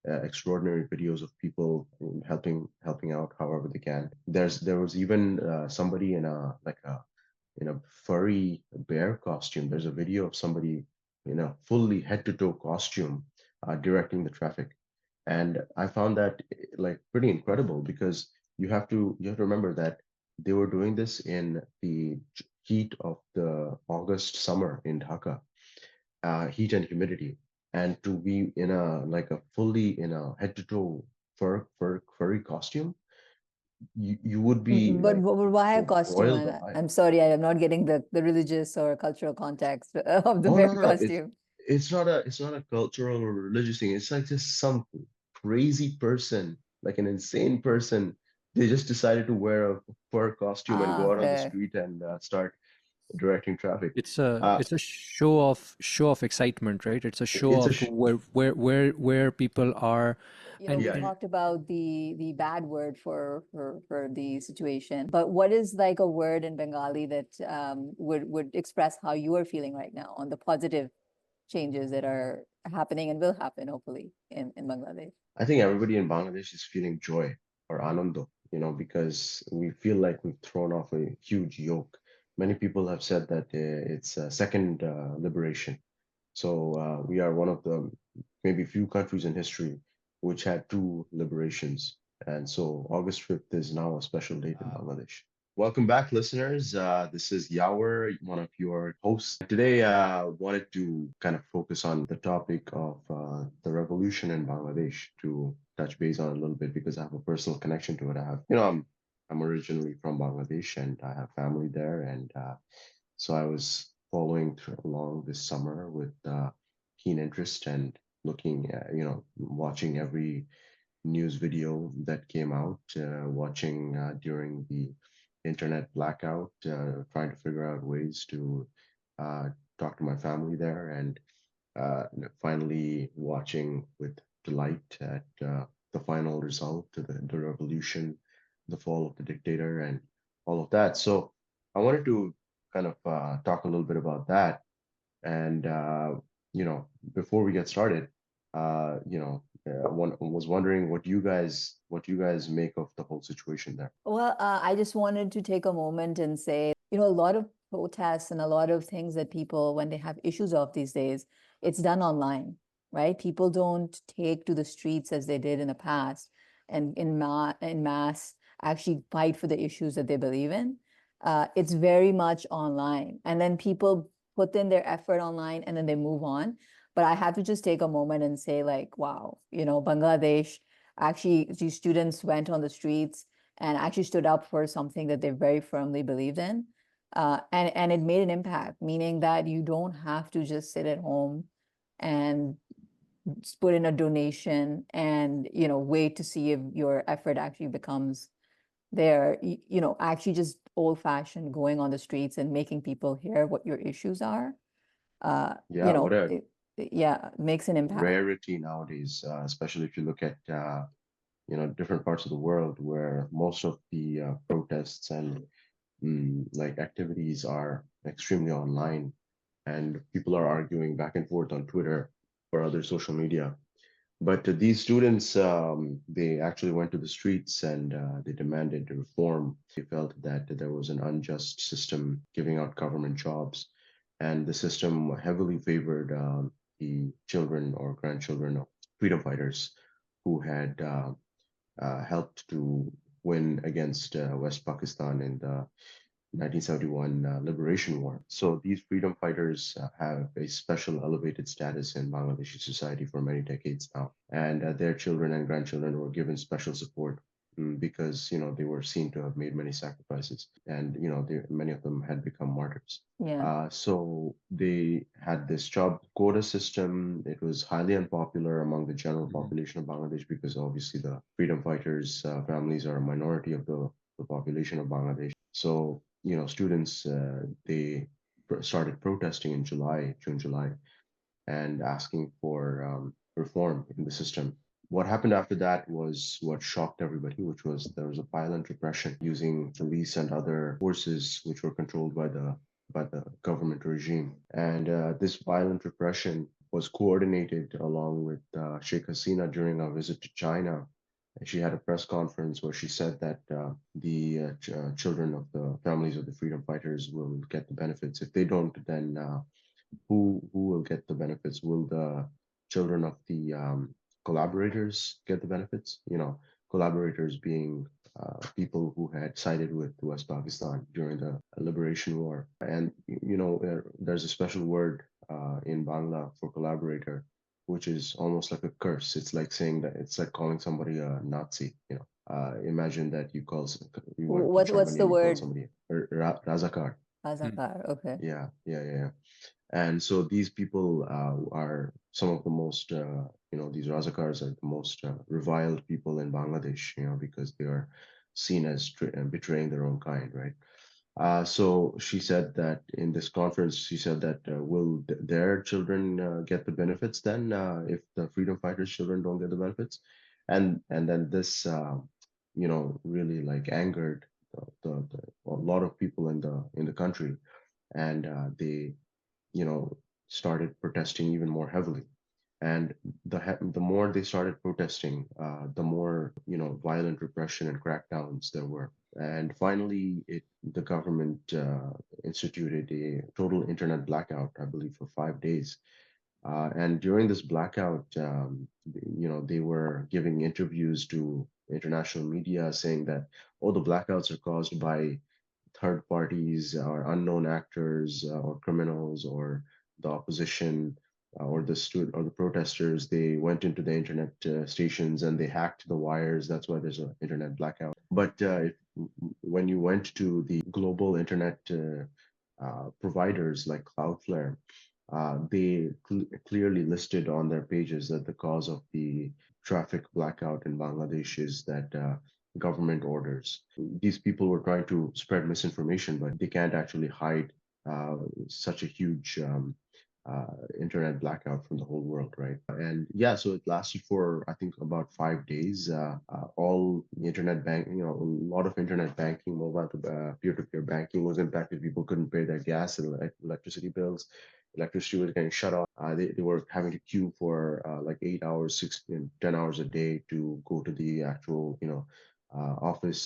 extraordinary videos of people helping out however they can. There was even somebody in a furry bear costume. There's a video of somebody in a fully head to toe costume directing the traffic, and I found that like pretty incredible because you have to remember that they were doing this in the heat of the August summer in Dhaka, heat and humidity, and to be in a like a fully in a head to toe furry costume, you would be But like why a costume? broiled alive. I'm sorry, I am not getting the religious or cultural context of the Oh bear no, no, costume. it's not a cultural or religious thing. It's like just some crazy person, like an insane person. They just decided to wear a fur costume and Ah, go out on the fair. street and start directing traffic. It's a Uh, it's a show of excitement, right? It's a show it's a of where people are, and We yeah, and talked about the bad word for the situation, but what is like a word in Bengali that would express how you are feeling right now on the positive changes that are happening and will happen hopefully in Bangladesh? I think everybody in Bangladesh is feeling joy or anando, because we feel like we've thrown off a huge yoke. Many people have said that it's a second liberation. So we are one of the maybe few countries in history which had two liberations. And so August 5th is now a special date in Bangladesh. Welcome back, listeners. This is Yawur, one of your hosts. Today, wanted to kind of focus on the topic of the revolution in Bangladesh to touch base on a little bit because I have a personal connection to it. I'm originally from Bangladesh and I have family there, and so I was following along this summer with keen interest and looking at, watching every news video that came out, watching during the internet blackout, trying to figure out ways to uh, talk to my family there, and finally watching with delight at the final result, the revolution, the fall of the dictator, and all of that. So I wanted to kind of talk a little bit about that. And before we get started, one was wondering what you guys make of the whole situation there. Well, I just wanted to take a moment and say, a lot of protests and a lot of things that people, when they have issues of these days, it's done online, right? People don't take to the streets as they did in the past and in mass actually fight for the issues that they believe in. It's very much online. And then people put in their effort online and then they move on. But I have to just take a moment and say, like, wow, Bangladesh, actually, these students went on the streets and actually stood up for something that they very firmly believed in. And it made an impact, meaning that you don't have to just sit at home and put in a donation and wait to see if your effort actually becomes there. Actually just old fashioned going on the streets and making people hear what your issues are. Yeah, what a Yeah, makes an impact. rarity nowadays, especially if you look at different parts of the world where most of the protests and like activities are extremely online, and people are arguing back and forth on Twitter or other social media. But these students, they actually went to the streets and they demanded reform. They felt that there was an unjust system giving out government jobs, and the system heavily favored the children or grandchildren of freedom fighters who had helped to win against West Pakistan in the 1971 Liberation War. So these freedom fighters have a special elevated status in Bangladeshi society for many decades now, and their children and grandchildren were given special support because they were seen to have made many sacrifices, and many of them had become martyrs. Yeah. So they had this job quota system. It was highly unpopular among the general population of Bangladesh because obviously the freedom fighters' families are a minority of the population of Bangladesh. So students they started protesting in June, July, and asking for reform in the system. What happened after that was what shocked everybody, which was there was a violent repression using police and other forces which were controlled by the government regime. And this violent repression was coordinated along with Sheikh Hasina during a visit to China. And she had a press conference where she said that the children of the families of the freedom fighters will get the benefits. If they don't, then who will get the benefits? Will the children of the collaborators get the benefits? You know, collaborators being people who had sided with West Pakistan during the Liberation War. And you know, there's a special word in Bangla for collaborator, which is almost like a curse. It's like saying that it's like calling somebody a Nazi. You know, imagine that you went to What's Germany the and you call word? somebody a Razakar. Mm. Azakar. Okay. Yeah. And so these people are some of the most, these Razakars are the most reviled people in Bangladesh, you know, because they are seen as betraying their own kind, right? So she said that in this conference, she said that will their children get the benefits then if the freedom fighters' children don't get the benefits? And then this, really like angered a lot of people in the country, and they started protesting even more heavily. And the more they started protesting, the more violent repression and crackdowns there were. And finally, the government instituted a total internet blackout, I believe, for 5 days. And during this blackout, they were giving interviews to international media saying that, oh, the blackouts are caused by third parties or unknown actors or criminals or the opposition or the student or the protesters. They went into the internet stations and they hacked the wires. That's why there's an internet blackout. But when you went to the global internet providers like Cloudflare, they clearly listed on their pages that the cause of the traffic blackout in Bangladesh is that government orders. These people were trying to spread misinformation, but they can't actually hide such a huge internet blackout from the whole world, right? And yeah, so it lasted for I think about 5 days. All internet banking, a lot of internet banking, mobile to peer-to-peer banking was impacted. People couldn't pay their gas and electricity bills. Electricity was getting shut off. They were having to queue for like 8 hours, 10 hours a day to go to the actual,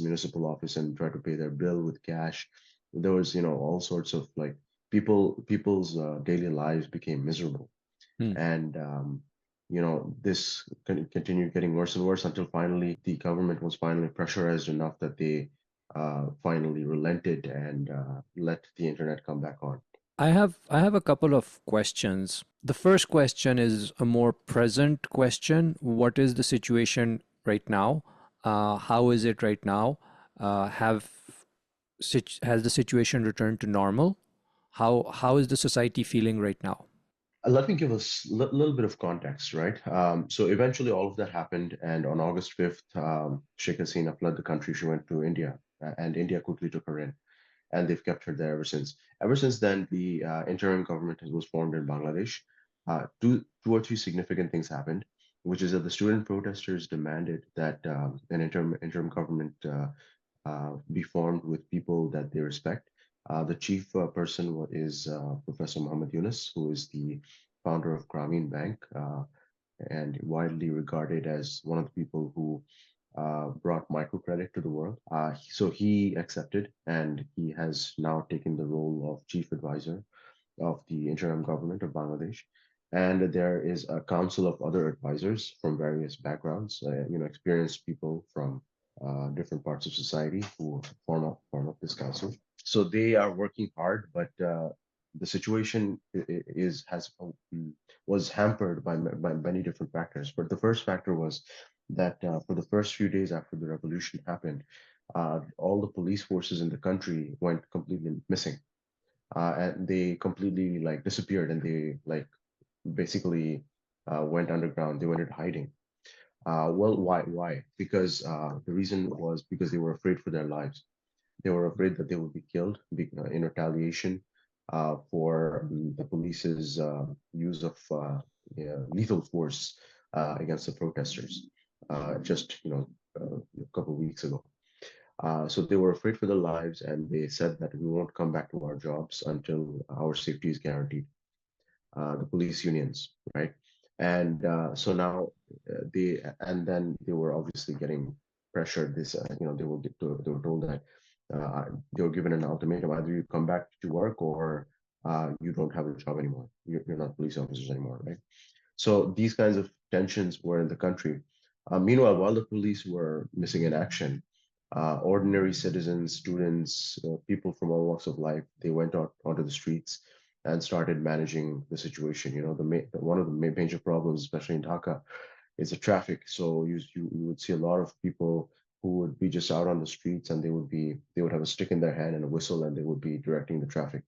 municipal office and try to pay their bill with cash. There was, all sorts of like people's daily lives became miserable, Mm. and this continued getting worse and worse until finally the government was finally pressurized enough that they finally relented and let the internet come back on. I have a couple of questions. The first question is a more present question. What is the situation right now? How is it right now? Have has the situation returned to normal? How is the society feeling right now? Let me give us a little bit of context, right? So eventually all of that happened, and on August 5th, Sheikh Hasina fled the country. She went to India, and India quickly took her in, and they've kept her there ever since. Ever since then, the interim government was formed in Bangladesh. Two or three significant things happened, which is that the student protesters demanded that an interim government be formed with people that they respect. The chief person is Professor Yunus, who is the founder of Grameen Bank and widely regarded as one of the people who brought microcredit to the world. So he accepted, and he has now taken the role of chief advisor of the interim government of Bangladesh. And there is a council of other advisors from various backgrounds, experienced people from different parts of society who form up this council. So they are working hard, but the situation is has was hampered by many different factors. But the first factor was that for the first few days after the revolution happened, all the police forces in the country went completely missing, and they completely like disappeared, and they like basically went underground. They went into hiding. Well, why? Why? Because the reason was because they were afraid for their lives. They were afraid that they would be killed in retaliation for the police's use of lethal force against the protesters. Just a couple of weeks ago. So they were afraid for their lives, and they said that we won't come back to our jobs until our safety is guaranteed. the police unions, right? And so now then they were obviously getting pressured. This, they were told that they were given an ultimatum: either you come back to work or you don't have a job anymore. You're not police officers anymore, right? So these kinds of tensions were in the country. Meanwhile, while the police were missing in action, ordinary citizens, students, people from all walks of life, they went out onto the streets and started managing the situation. You know, one of the major problems, especially in Dhaka, is the traffic. So you would see a lot of people who would be just out on the streets, and they would have a stick in their hand and a whistle, and they would be directing the traffic.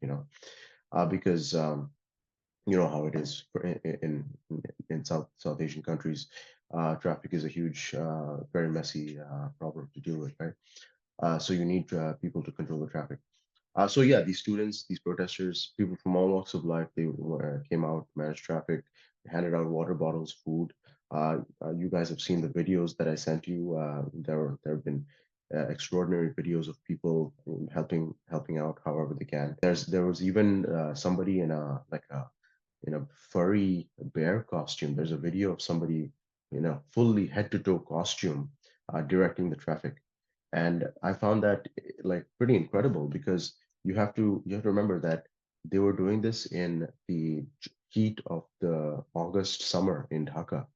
Because you know how it is in South Asian countries. Traffic is a huge, very messy problem to deal with, right? So you need people to control the traffic. So yeah, these students, these protesters, people from all walks of life, they came out, managed traffic, handed out water bottles, food. You guys have seen the videos that I sent you. There have been extraordinary videos of people helping out however they can. There was even somebody in a furry bear costume. There's a video of somebody in a fully head to toe costume directing the traffic. And I found that like pretty incredible because you have to remember that they were doing this in the heat of the August summer in Dhaka,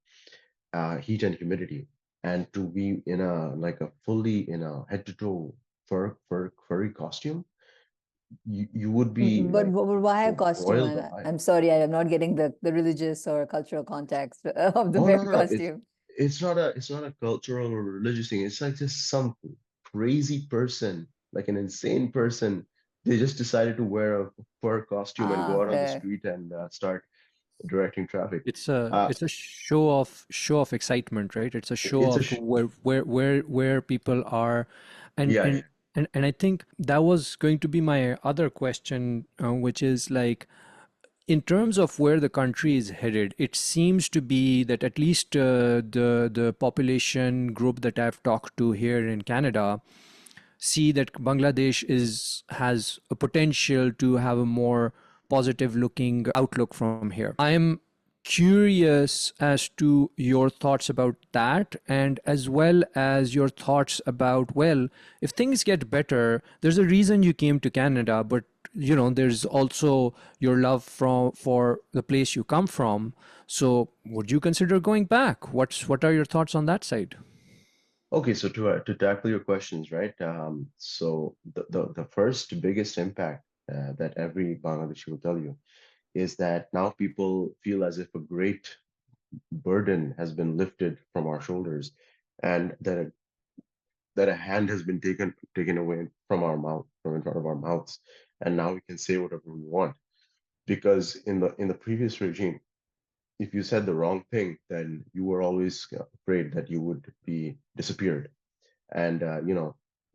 heat and humidity, and to be in a fully in a head to toe furry costume, you would be But like why a costume? boiled alive. I'm sorry, I am not getting the religious or cultural context of the Oh bear no, costume. it's not a cultural or religious thing. It's like just some crazy person, like an insane person. They just decided to wear a fur costume and Ah, go out on the fair. street and start directing traffic. It's a Uh, it's a show of excitement, right? It's a show it's a of where people are, and yeah, and and I think that was going to be my other question, which is like, in terms of where the country is headed, it seems to be that at least the population group that I've talked to here in Canada see that Bangladesh has a potential to have a more positive looking outlook from here. I'm curious as to your thoughts about that, and as well as your thoughts about, well, if things get better, there's a reason you came to Canada, but there's also your love for the place you come from. So would you consider going back? What are your thoughts on that side? okay. So to tackle your questions, right? So the first biggest impact that every Bangladeshi will tell you is that now people feel as if a great burden has been lifted from our shoulders, and that a hand has been taken away from our mouth, from in front of our mouths, and now we can say whatever we want. Because in the previous regime, if you said the wrong thing, then you were always afraid that you would be disappeared. And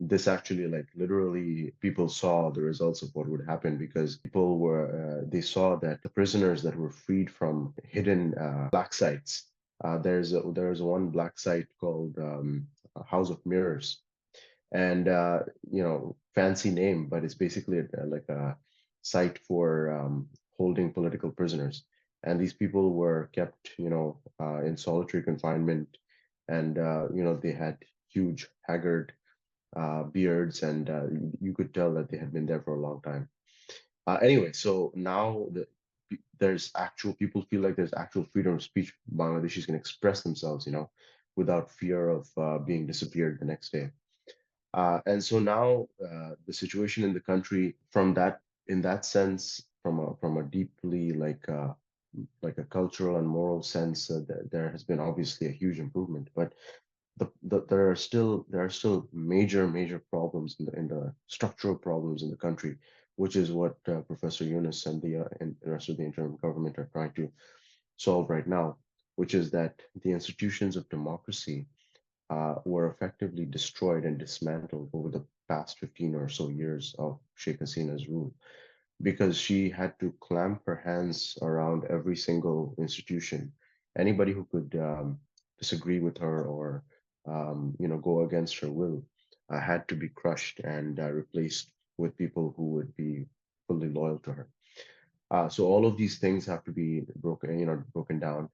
this actually, like, literally, people saw the results of what would happen, because people were they saw that the prisoners that were freed from hidden black sites. There's one black site called House of Mirrors, and fancy name, but it's basically like a site for holding political prisoners. And these people were kept in solitary confinement, and they had huge haggard beards, and you could tell that they had been there for a long time. Anyway, so now there's actual people feel like there's actual freedom of speech. Bangladeshis can express themselves, without fear of being disappeared the next day. And so now the situation in the country, in that sense, from a deeply like a cultural and moral sense, there has been obviously a huge improvement. But there are still major problems in the structural problems in the country, which is what Professor Yunus and the rest of the interim government are trying to solve right now, which is that the institutions of democracy were effectively destroyed and dismantled over the past 15 or so years of Sheikh Hasina's rule, because she had to clamp her hands around every single institution. Anybody who could disagree with her or go against her will had to be crushed and replaced with people who would be fully loyal to her. So all of these things have to be broken down.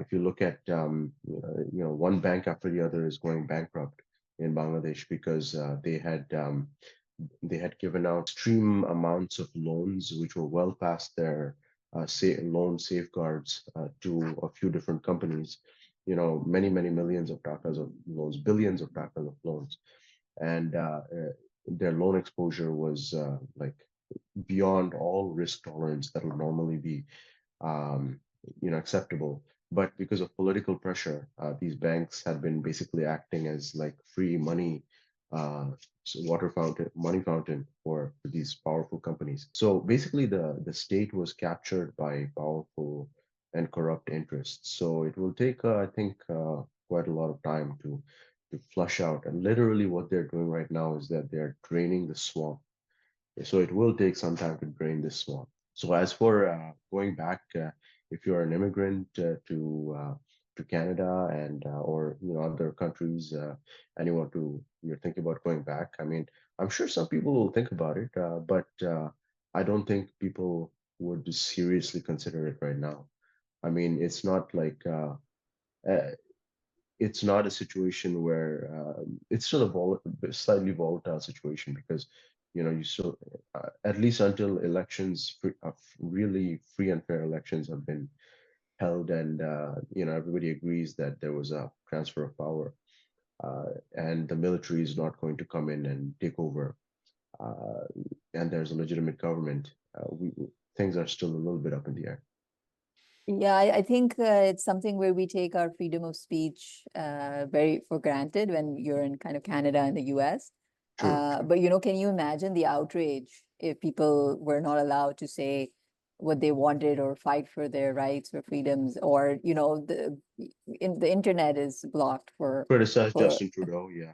If you look at, one bank after the other is going bankrupt in Bangladesh because they had given out extreme amounts of loans, which were well past their loan safeguards to a few different companies. Many, many millions of takas of loans, billions of takas of loans, and their loan exposure was like beyond all risk tolerance that would normally be um, acceptable. But because of political pressure, these banks had been basically acting as like free money, water fountain, money fountain for these powerful companies. So basically, the state was captured by powerful and corrupt interests. So it will take, I think, quite a lot of time to flush out. And literally, what they're doing right now is that they're draining the swamp. So it will take some time to drain this swamp. So as for going back, if you're an immigrant to Canada and or other countries, and you're thinking about going back, I mean, I'm sure some people will think about it, but I don't think people would seriously consider it right now. I mean, uh, it's not a situation where it's still slightly volatile situation because you still at least until elections really free and fair elections have been held and everybody agrees that there was a transfer of power and the military is not going to come in and take over uh, and there's a legitimate government. Things are still a little bit up in the air. Yeah, I think it's something where we take our freedom of speech very for granted when you're in kind of Canada and the US. True. But can you imagine the outrage if people were not allowed to say what they wanted or fight for their rights or freedoms, or the internet is blocked Criticize for Justin Trudeau. Yeah,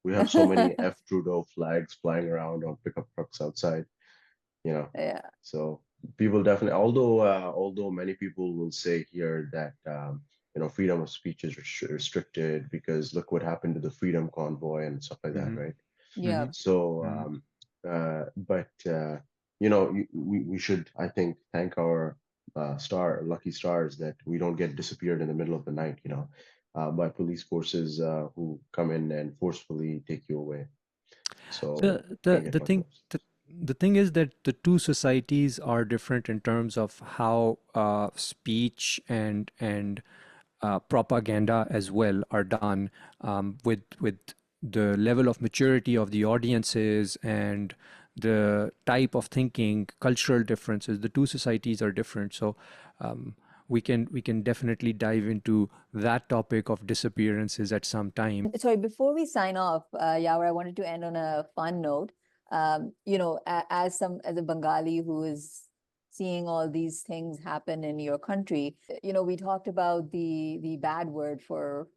we have so many F Trudeau flags flying around on pickup trucks outside. yeah. So people definitely, although many people will say here that freedom of speech is restricted because look what happened to the Freedom Convoy and stuff like that, Mm-hmm. right? Yeah. So, Mm-hmm. but we should, I think, thank our lucky stars that we don't get disappeared in the middle of the night, by police forces who come in and forcefully take you away. So The can't the get the much thing worse. the thing is that the two societies are different in terms of how speech and propaganda as well are done, with the level of maturity of the audiences and the type of thinking, cultural differences. The two societies are different, so we can definitely dive into that topic of disappearances at some time. Sorry, before we sign off, Yawur, I wanted to end on a fun note. As a Bengali who is seeing all these things happen in your country, we talked about the bad word for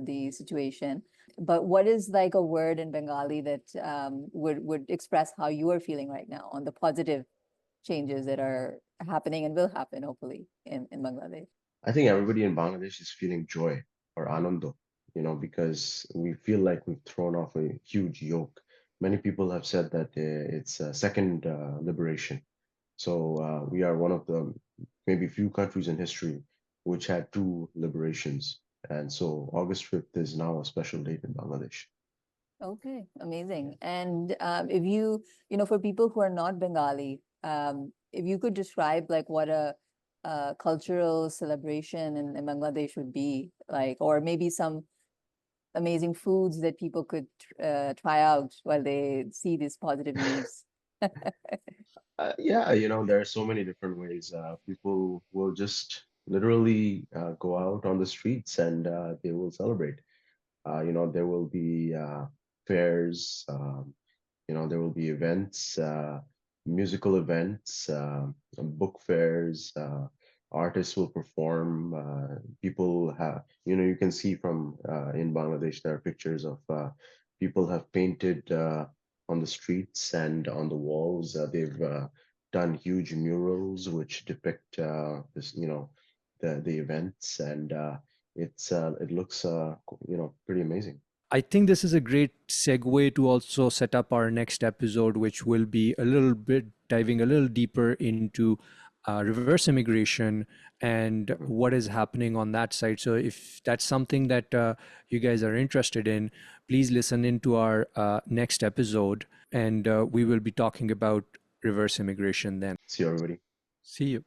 the situation. But what is like a word in Bengali that would express how you are feeling right now on the positive changes that are happening and will happen, hopefully, in Bangladesh? I think everybody in Bangladesh is feeling joy or anando, because we feel like we've thrown off a huge yoke. Many people have said that it's a second liberation. So we are one of the maybe few countries in history which had two liberations. And so August 5th is now a special date in Bangladesh. Okay, amazing. And if for people who are not Bengali, if you could describe like what a cultural celebration in Bangladesh would be like, or maybe some amazing foods that people could try out while they see this positive news. Yeah, there are so many different ways. People will just literally go out on the streets and they will celebrate. There will be fairs, there will be events, musical events, book fairs, artists will perform. People have, you can see from in Bangladesh, there are pictures of people have painted on the streets and on the walls. They've done huge murals which depict the events, and it looks pretty amazing. I think this is a great segue to also set up our next episode, which will be a little bit diving a little deeper into reverse immigration and what is happening on that side. So if that's something that you guys are interested in, please listen into our next episode, and we will be talking about reverse immigration then. See you, everybody. See you.